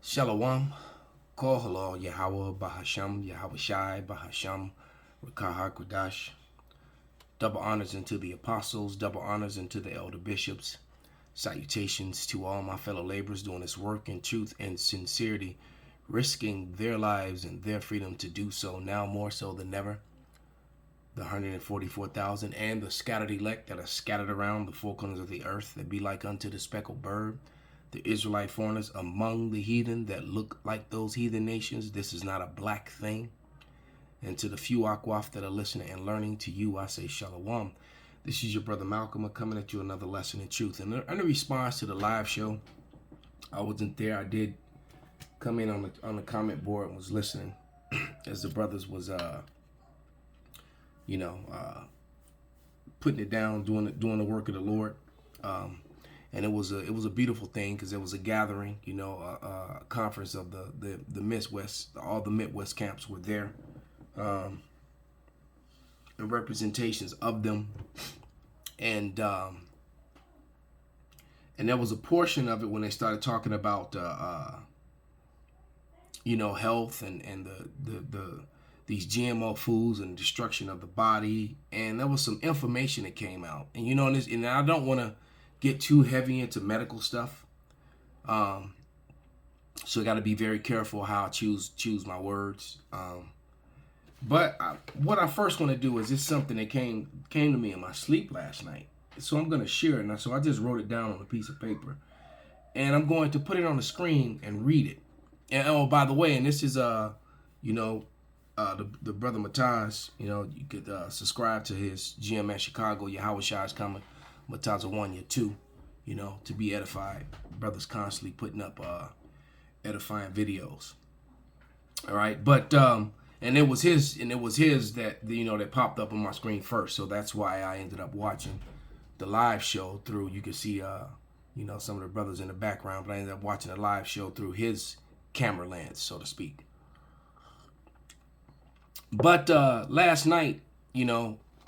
Shalom, Kol Halal, Yahweh, Bahasham, Yahweh Shai, Bahasham, Rakaha Kodash. Double honors unto the apostles, double honors unto the elder bishops. Salutations to all my fellow laborers doing this work in truth and sincerity, risking their lives and their freedom to do so, now more so than ever. The 144,000 and the scattered elect that are scattered around the four corners of the earth, that be like unto the speckled bird. The Israelite foreigners among the heathen that look like those heathen nations. This is not a black thing. And to the few Akwaf that are listening and learning, to you I say Shalom. This is your brother Malcolm coming at you another lesson in truth. And in response to the live show, I wasn't there. I did come in on the comment board and was listening as the brothers was putting it down, doing the work of the Lord. And it was a beautiful thing because it was a gathering, a conference of the Midwest. All the Midwest camps were there, and representations of them, and there was a portion of it when they started talking about health and these GMO foods and destruction of the body, and there was some information that came out, and and I don't want to get too heavy into medical stuff, so I got to be very careful how I choose my words. But what I first want to do is this something that came to me in my sleep last night, so I'm going to share it. Now, so I just wrote it down on a piece of paper, and I'm going to put it on the screen and read it. And oh, by the way, and this is the brother Mataz. You could subscribe to his GMS Chicago. Yahweh Shai is coming. Mataz 1, you 2, to be edified. Brothers constantly putting up edifying videos. All right, but and it was his that that popped up on my screen first, so that's why I ended up watching the live show through. You can see some of the brothers in the background, but I ended up watching the live show through his camera lens, so to speak. But last night,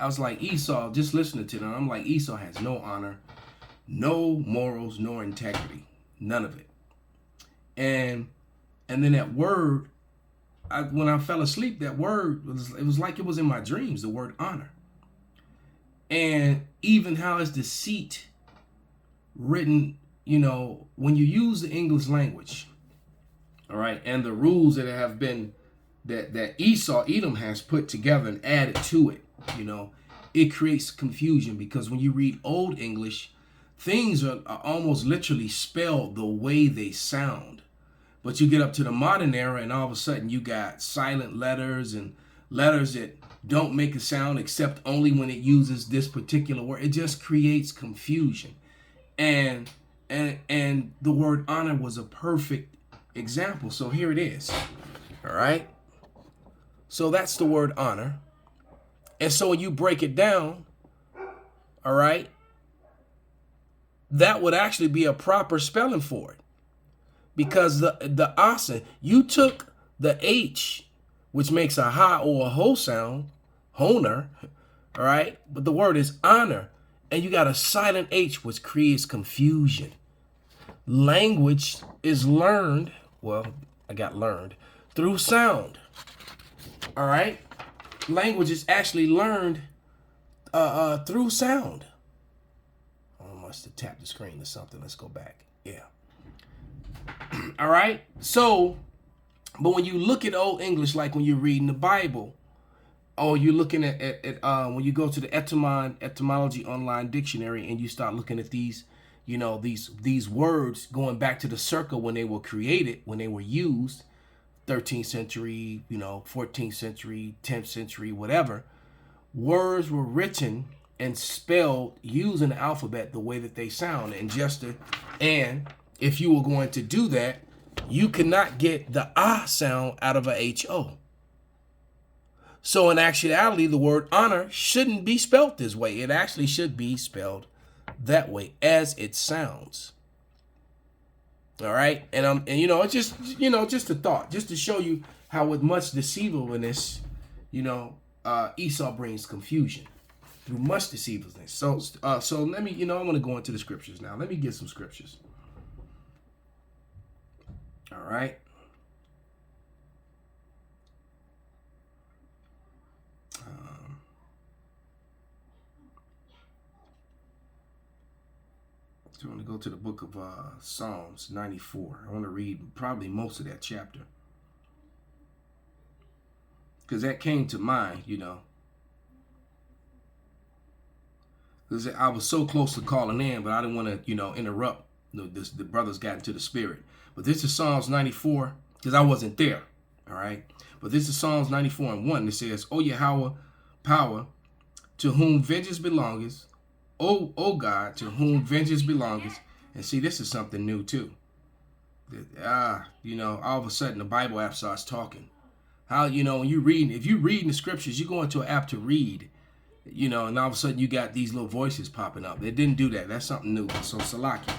I was like Esau, just listening to them. I'm like, Esau has no honor, no morals, nor integrity, none of it. And then that word, when I fell asleep, that word it was like it was in my dreams. The word honor, and even how it's deceit written. When you use the English language, all right, and the rules that have been that Edom has put together and added to it. It creates confusion because when you read Old English, things are almost literally spelled the way they sound. But you get up to the modern era and all of a sudden you got silent letters and letters that don't make a sound except only when it uses this particular word. It just creates confusion. And the word honor was a perfect example. So here it is. All right. So that's the word honor. And so when you break it down, all right, that would actually be a proper spelling for it. Because the asa, you took the H, which makes a ha or a ho sound, honor, all right? But the word is honor, and you got a silent H, which creates confusion. Language is learned, through sound, all right? Language is actually learned through sound. I must have tapped the screen or something. Let's go back. Yeah. All right. So, but when you look at Old English, like when you're reading the Bible, or you're looking at when you go to the etymology online dictionary and you start looking at these, these words going back to the circle when they were created, when they were used. 13th century, 14th century, 10th century, whatever, words were written and spelled using the alphabet the way that they sound. And if you were going to do that, you cannot get the ah sound out of a H-O. So in actuality, the word honor shouldn't be spelled this way. It actually should be spelled that way as it sounds. All right, and it's just a thought, just to show you how with much deceivableness, Esau brings confusion through much deceivableness. So let me, I want to go into the scriptures now. Let me get some scriptures. All right. So I want to go to the book of Psalms 94. I want to read probably most of that chapter, because that came to mind, because I was so close to calling in, but I didn't want to, interrupt. The brothers got into the spirit. But this is Psalms 94, because I wasn't there. All right. But this is Psalms 94 and 1. It says, O Yahweh, power, to whom vengeance belongeth. O God, to whom vengeance belongeth. And see, this is something new too. All of a sudden the Bible app starts talking. How, when if you read the scriptures, you go into an app to read, and all of a sudden you got these little voices popping up. They didn't do that. That's something new. So Salaki.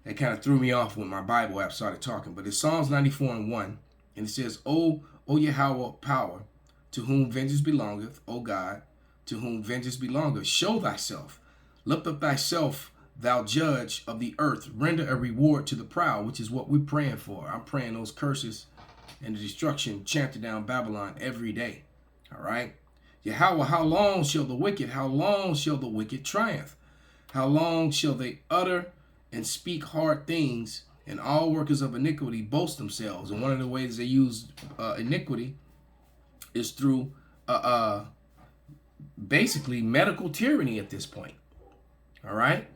It kind of threw me off when my Bible app started talking. But it's Psalms 94 and 1. And it says, O Yahweh, power, to whom vengeance belongeth, O God, to whom vengeance belongeth. Show thyself. Lift up thyself, thou judge of the earth. Render a reward to the proud, which is what we're praying for. I'm praying those curses and the destruction chanted down Babylon every day. All right. Yahweh, how long shall the wicked triumph? How long shall they utter and speak hard things, and all workers of iniquity boast themselves? And one of the ways they use iniquity is through basically medical tyranny at this point. All right.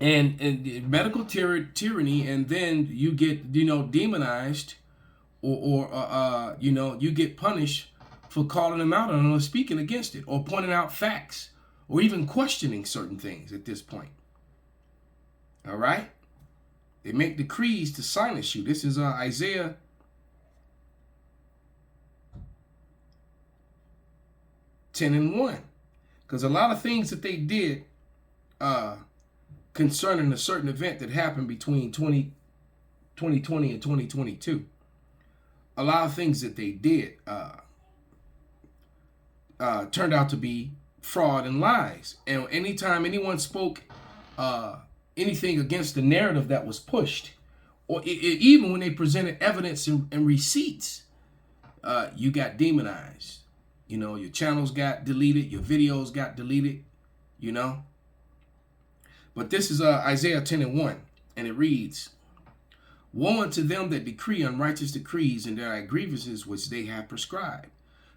And medical tyranny, and then you get, demonized, or you get punished for calling them out on or speaking against it, or pointing out facts, or even questioning certain things at this point. All right. They make decrees to silence you. This is Isaiah 10 and 1. Because a lot of things that they did concerning a certain event that happened between 2020 and 2022, a lot of things that they did turned out to be fraud and lies. And anytime anyone spoke anything against the narrative that was pushed, or even when they presented evidence and receipts, you got demonized. Your channels got deleted, your videos got deleted, But this is Isaiah 10 and 1, and it reads, Woe unto them that decree unrighteous decrees and their grievances which they have prescribed,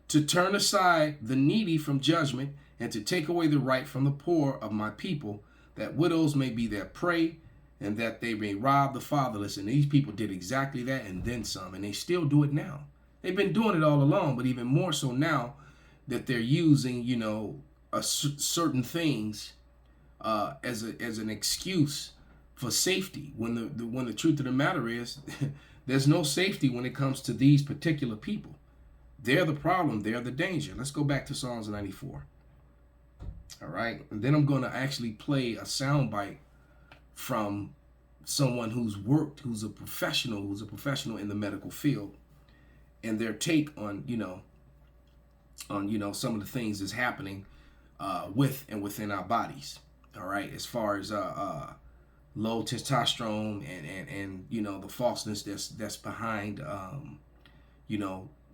to turn aside the needy from judgment, and to take away the right from the poor of my people, that widows may be their prey, and that they may rob the fatherless. And these people did exactly that and then some, and they still do it now. They've been doing it all along, but even more so now that they're using, certain things as an excuse for safety. When the truth of the matter is, there's no safety when it comes to these particular people. They're the problem. They're the danger. Let's go back to Psalms 94. All right, and then I'm going to actually play a soundbite from someone who's a professional in the medical field, and their take on some of the things that's happening with and within our bodies. All right, as far as low testosterone and the falseness that's behind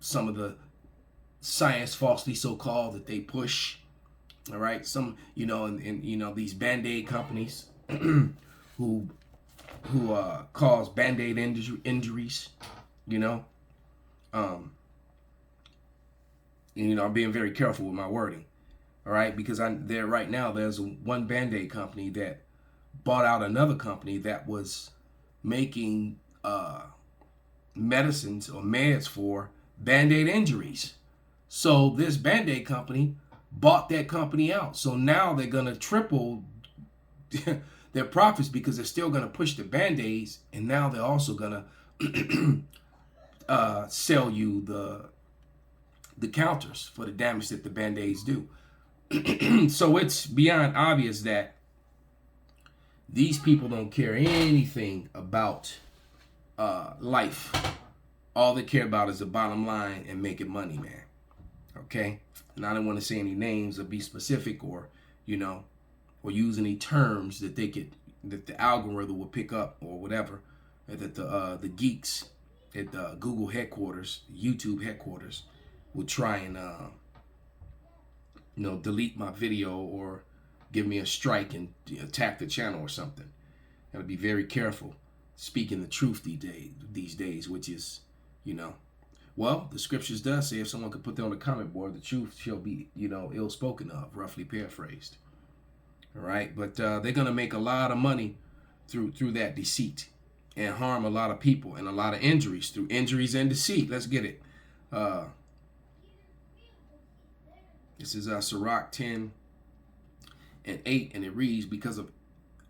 some of the science falsely so-called that they push. All right, some and these bandaid companies who cause bandaid injuries. I'm being very careful with my wording. All right, because there's one bandaid company that bought out another company that was making medicines or meds for bandaid injuries. So this bandaid company bought that company out. So now they're going to triple their profits, because they're still going to push the band-aids, and now they're also going to sell you the counters for the damage that the band-aids do. So it's beyond obvious that these people don't care anything about life. All they care about is the bottom line and making money, man. Okay? And I don't want to say any names or be specific or use any terms that they could that the algorithm will pick up or whatever, and that the geeks at the Google headquarters, YouTube headquarters, will try and delete my video or give me a strike and attack the channel or something. Gotta be very careful speaking the truth these days, which is, well, the scriptures does say if someone could put that on the comment board, the truth shall be, ill spoken of, roughly paraphrased. All right, but they're gonna make a lot of money through that deceit and harm a lot of people and a lot of injuries through injuries and deceit. Let's get it. This is Sirach 10:8, and it reads, because of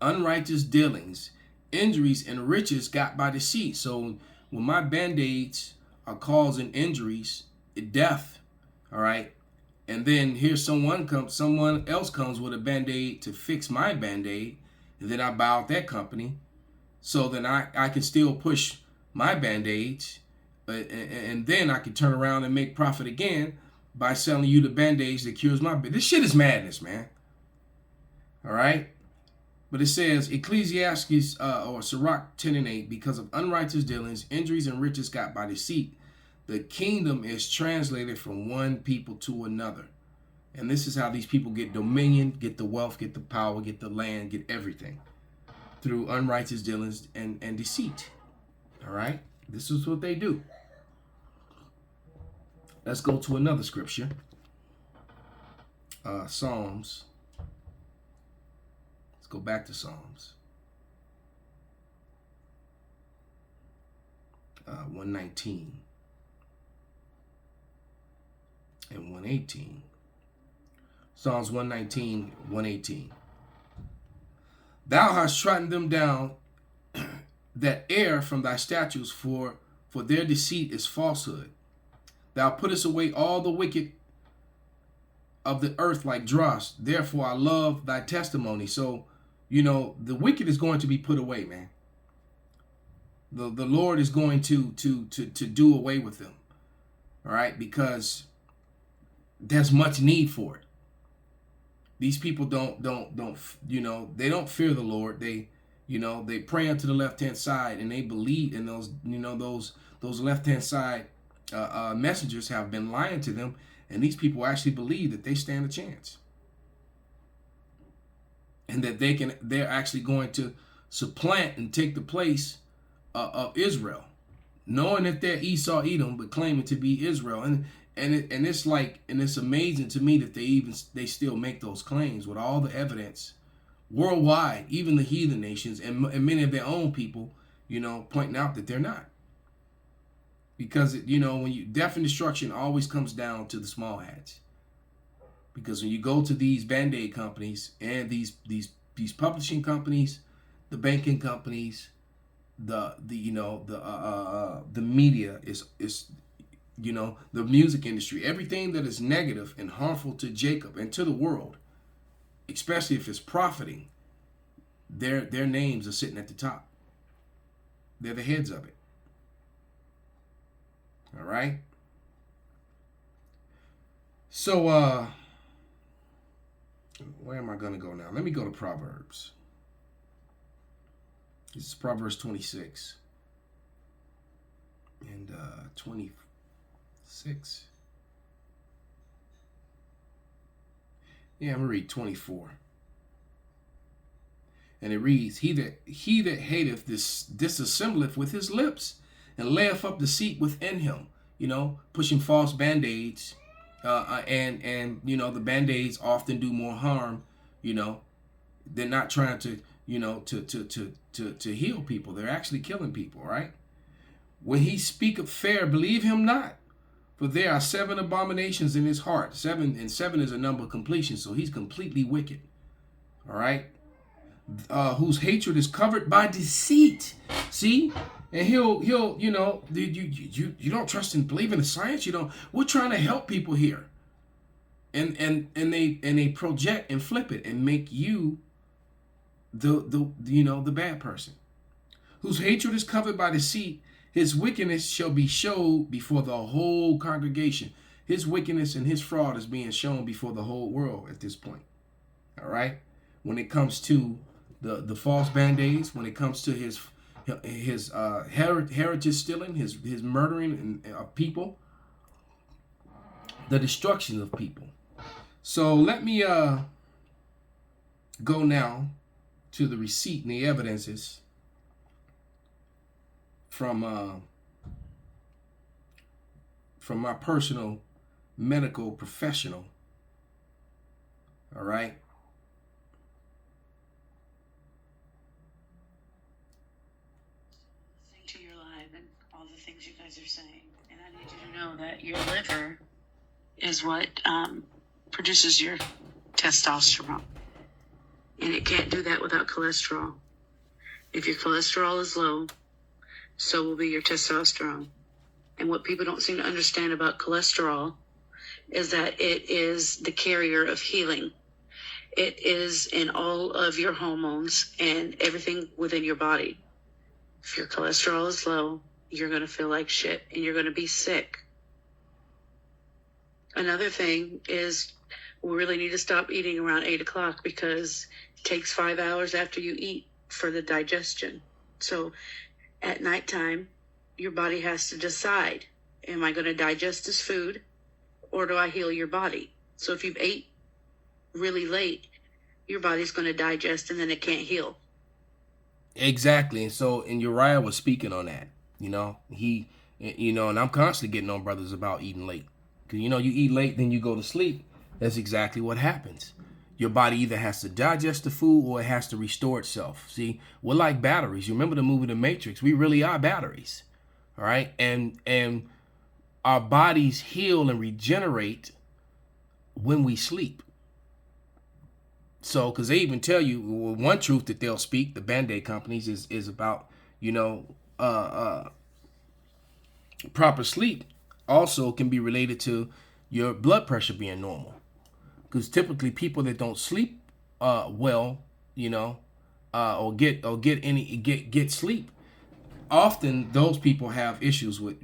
unrighteous dealings, injuries and riches got by deceit. So when my band-aids are causing injuries, death, all right, and then here someone else comes with a band-aid to fix my band-aid, and then I buy out that company, so then I can still push my band-aids, and then I can turn around and make profit again by selling you the band-aids that cures my. This shit is madness, man. All right. But it says, Ecclesiastes or Sirach 10:8, because of unrighteous dealings, injuries and riches got by deceit, the kingdom is translated from one people to another. And this is how these people get dominion, get the wealth, get the power, get the land, get everything through unrighteous dealings and deceit. All right. This is what they do. Let's go to another scripture. Psalms. Let's go back to Psalms. 119 and 118. Psalms 119, 118. Thou hast trodden them down that err from thy statutes, for their deceit is falsehood. Thou puttest away all the wicked of the earth like dross. Therefore I love thy testimony. So, the wicked is going to be put away, man. The Lord is going to do away with them. All right, because there's much need for it. These people don't they don't fear the Lord. They pray unto the left-hand side, and they believe in those those left-hand side messengers have been lying to them, and these people actually believe that they stand a chance, and that they're actually going to supplant and take the place of Israel, knowing that they're Esau Edom, but claiming to be Israel. And it's amazing to me that they still make those claims with all the evidence worldwide, even the heathen nations and many of their own people, pointing out that they're not. Because when death and destruction always comes down to the small hats. Because when you go to these band-aid companies and these publishing companies, the banking companies, the media is the music industry, everything that is negative and harmful to Jacob and to the world, especially if it's profiting, their names are sitting at the top. They're the heads of it. All right. So where am I going to go now? Let me go to Proverbs. This is Proverbs 26 and 26. Yeah, I'm going to read 24. And it reads, He that hateth disassembleth with his lips, and layeth up deceit within him. Pushing false band-aids. And the band-aids often do more harm. They're not trying to heal people. They're actually killing people, right? When he speaketh fair, believe him not. For there are 7 abominations in his heart. 7 is a number of completion, so he's completely wicked. All right? Whose hatred is covered by deceit. See? And he'll you don't trust and believe in the science. We're trying to help people here. And they project and flip it and make you the bad person. Whose hatred is covered by deceit, his wickedness shall be showed before the whole congregation. His wickedness and his fraud is being shown before the whole world at this point. All right? When it comes to the false band-aids when it comes to his heritage stealing, his murdering of people, the destruction of people. So let me go now to the receipt and the evidences from my personal medical professional. All right. To your life and all the things you guys are saying, and I need you to know that your liver is what produces your testosterone, and it can't do that without cholesterol. If your cholesterol is low, so will be your testosterone. And what people don't seem to understand about cholesterol is that it is the carrier of healing. It is in all of your hormones and everything within your body. If your cholesterol is low, you're going to feel like shit and you're going to be sick. Another thing is we really need to stop eating around 8 o'clock because it takes 5 hours after you eat for the digestion. So at nighttime, your body has to decide, am I going to digest this food or do I heal your body? So if you've ate really late, your body's going to digest and then it can't heal. Exactly. And so, and Uriah was speaking on that, and I'm constantly getting on brothers about eating late. Because, you eat late, then you go to sleep. That's exactly what happens. Your body either has to digest the food or it has to restore itself. See, we're like batteries. You remember the movie The Matrix? We really are batteries. All right. And our bodies heal and regenerate when we sleep. So, because they even tell you, one truth that they'll speak, the bandaid companies, is about, proper sleep also can be related to your blood pressure being normal. Because typically people that don't sleep well, or get sleep, often those people have issues with,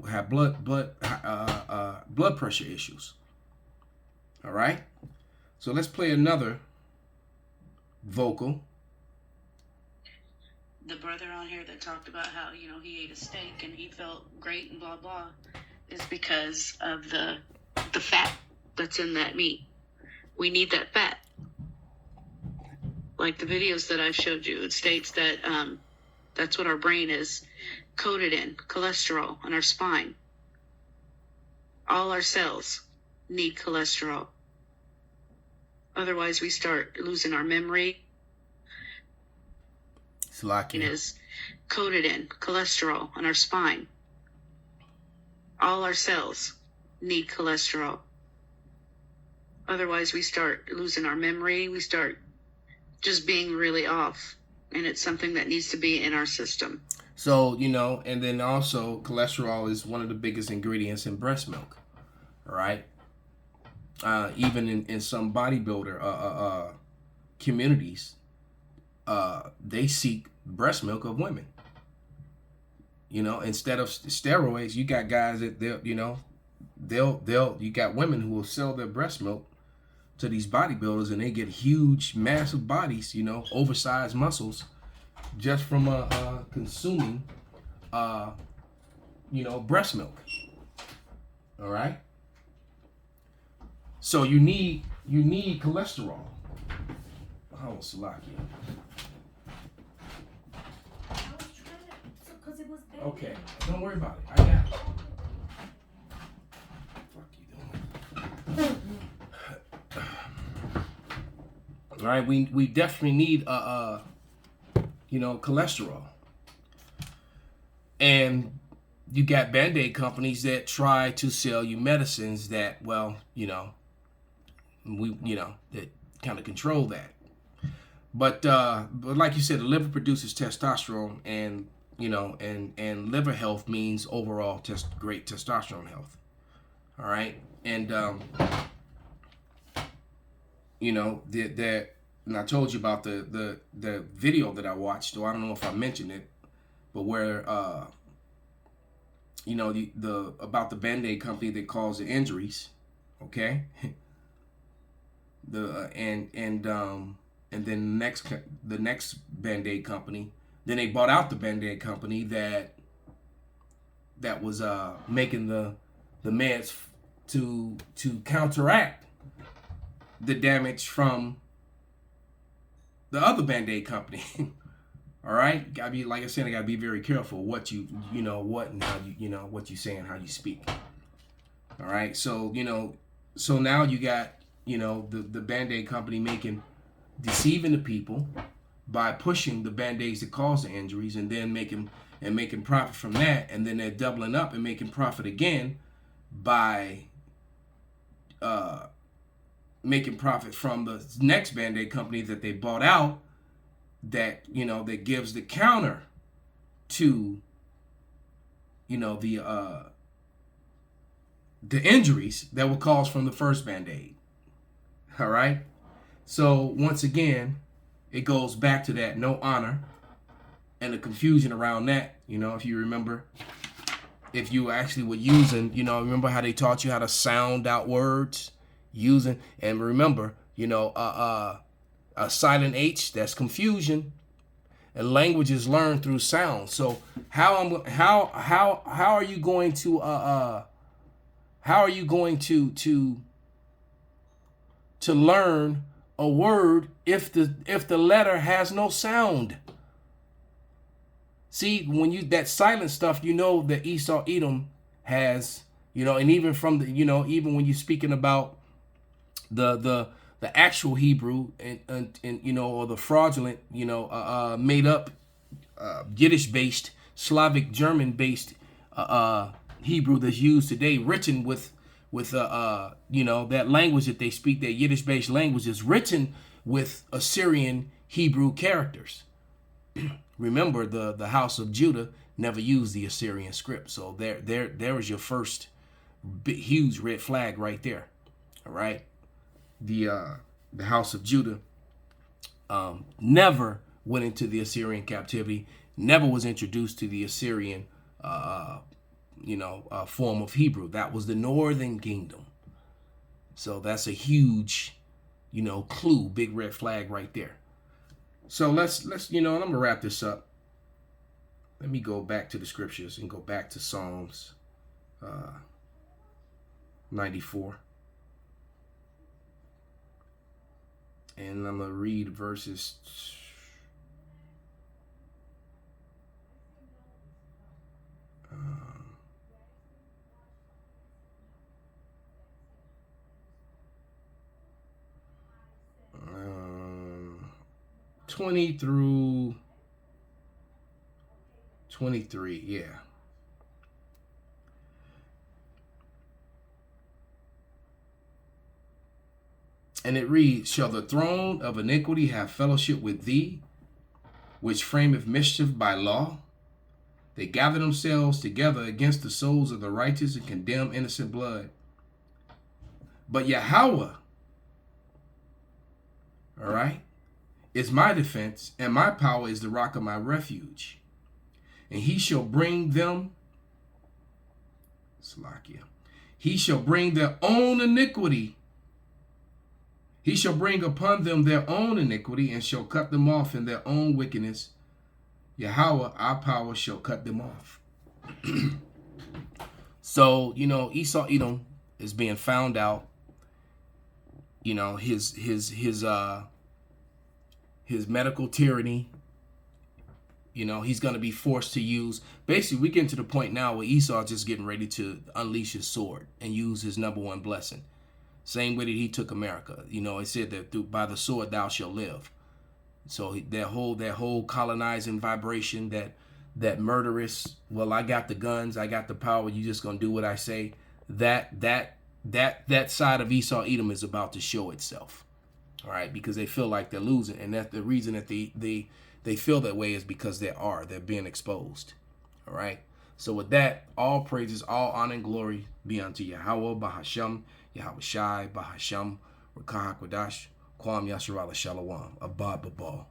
have blood pressure issues. All right. So let's play another vocal. The brother on here that talked about how, he ate a steak and he felt great and blah, blah, is because of the fat that's in that meat. We need that fat. Like the videos that I showed you, it states that that's what our brain is coated in, cholesterol in our spine. All our cells need cholesterol. Otherwise, we start losing our memory. It is coated in cholesterol in our spine. All our cells need cholesterol. Otherwise, we start losing our memory. We start just being really off. And it's something that needs to be in our system. So, and then also cholesterol is one of the biggest ingredients in breast milk. All right. Even in some bodybuilder communities, they seek breast milk of women. Instead of steroids, you got guys that you got women who will sell their breast milk to these bodybuilders, and they get huge, massive bodies, oversized muscles, just from consuming, breast milk. All right. So you need cholesterol. Oh, Salakia. Okay, don't worry about it. I got it. Fuck you doing? All right, we definitely need cholesterol. And you got bandaid companies that try to sell you medicines that, that kind of control that. But like you said, the liver produces testosterone, and and liver health means overall great testosterone health. All right, and and I told you about the video that I watched, or I don't know if I mentioned it, but where the about the bandaid company that caused the injuries, okay? and then the next bandaid company. Then they bought out the bandaid company that was making the meds to counteract the damage from the other bandaid company. All right, gotta be, like I said, I gotta be very careful what what and how what you say and how you speak. All right, so so now you got the bandaid company deceiving the people by pushing the band-aids that cause the injuries, and then making profit from that, and then they're doubling up and making profit again by making profit from the next band-aid company that they bought out, that that gives the counter to the injuries that were caused from the first band-aid. All right, so once again, it goes back to that no honor and the confusion around that. If you remember, if you actually were using, remember how they taught you how to sound out words, and remember, a silent H, that's confusion, and language is learned through sound. So how are you going to learn a word if the letter has no sound? See, when that silent stuff, that Esau Edom has, and even from the, even when you're speaking about the actual Hebrew and or the fraudulent, made up Yiddish based, Slavic German based Hebrew that's used today, written with that language that they speak, that Yiddish based language, is written with Assyrian Hebrew characters. Remember, the house of Judah never used the Assyrian script, so there is your first huge red flag right there. All right, the house of Judah never went into the Assyrian captivity, never was introduced to the Assyrian form of Hebrew. That was the northern kingdom. So that's a huge clue, big red flag right there. So let's I'm gonna wrap this up. Let me go back to the scriptures and go back to Psalms 94. And I'm gonna read verses 20 through 23, yeah. And it reads, "Shall the throne of iniquity have fellowship with thee, which frameth mischief by law? They gather themselves together against the souls of the righteous and condemn innocent blood. But Yahweh," all right, "is my defense, and my power is the rock of my refuge. And he shall bring them," Salakia, "he shall bring their own iniquity. He shall bring upon them their own iniquity, and shall cut them off in their own wickedness. Yahweh, our power, shall cut them off." So, Esau Edom is being found out. His medical tyranny. He's going to be forced to use. Basically, we get to the point now where Esau is just getting ready to unleash his sword and use his number one blessing. Same way that he took America. It said that by the sword thou shalt live. So that whole colonizing vibration, that murderous, well, I got the guns, I got the power, you just gonna do what I say. That side of Esau Edom is about to show itself. All right, because they feel like they're losing, and that the reason that they feel that way is because they're being exposed. All right. So with that, all praises, all honor and glory be unto Yahweh Bahasham, Yahweh Shai Bahasham, Rakah Hakwadash, Kwam Yasharala Shalawam, Abad Babal.